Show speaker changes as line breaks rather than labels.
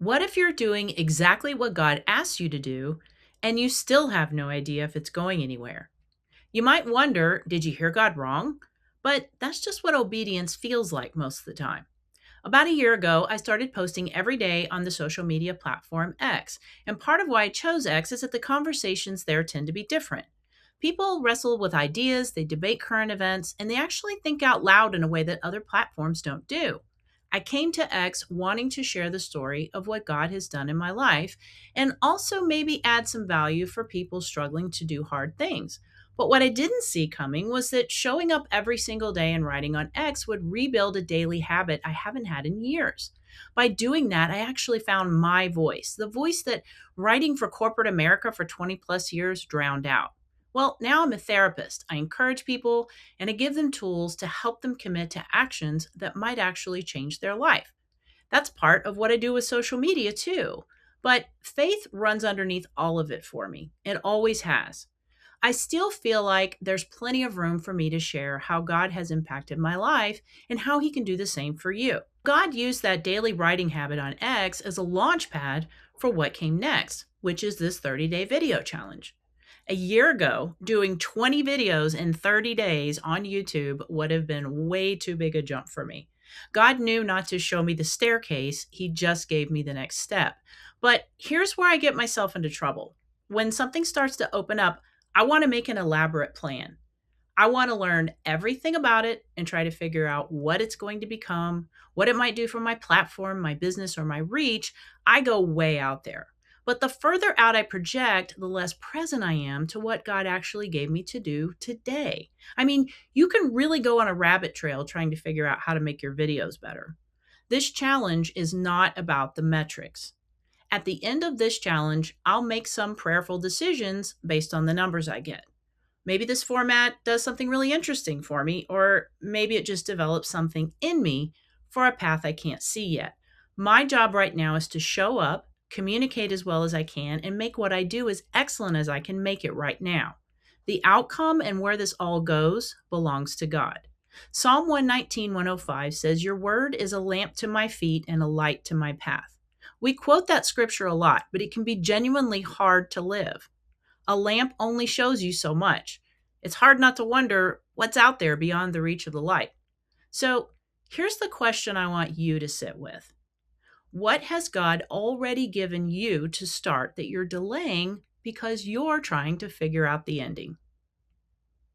What if you're doing exactly what God asks you to do and you still have no idea if it's going anywhere? You might wonder, did you hear God wrong? But that's just what obedience feels like most of the time. About a year ago, I started posting every day on the social media platform X. And part of why I chose X is that the conversations there tend to be different. People wrestle with ideas, they debate current events, and they actually think out loud in a way that other platforms don't do. I came to X wanting to share the story of what God has done in my life and also maybe add some value for people struggling to do hard things. But what I didn't see coming was that showing up every single day and writing on X would rebuild a daily habit I haven't had in years. By doing that, I actually found my voice, the voice that writing for corporate America for 20 plus years drowned out. Well, now I'm a therapist. I encourage people and I give them tools to help them commit to actions that might actually change their life. That's part of what I do with social media too. But faith runs underneath all of it for me. It always has. I still feel like there's plenty of room for me to share how God has impacted my life and how He can do the same for you. God used that daily writing habit on X as a launch pad for what came next, which is this 30-day video challenge. A year ago, doing 20 videos in 30 days on YouTube would have been way too big a jump for me. God knew not to show me the staircase, He just gave me the next step. But here's where I get myself into trouble. When something starts to open up, I want to make an elaborate plan. I want to learn everything about it and try to figure out what it's going to become, what it might do for my platform, my business, or my reach. I go way out there. But the further out I project, the less present I am to what God actually gave me to do today. I mean, you can really go on a rabbit trail trying to figure out how to make your videos better. This challenge is not about the metrics. At the end of this challenge, I'll make some prayerful decisions based on the numbers I get. Maybe this format does something really interesting for me, or maybe it just develops something in me for a path I can't see yet. My job right now is to show up, communicate as well as I can, and make what I do as excellent as I can make it right now. The outcome and where this all goes belongs to God. Psalm 119, 105 says, "Your word is a lamp to my feet and a light to my path." We quote that scripture a lot, but it can be genuinely hard to live. A lamp only shows you so much. It's hard not to wonder what's out there beyond the reach of the light. So here's the question I want you to sit with. What has God already given you to start that you're delaying because you're trying to figure out the ending?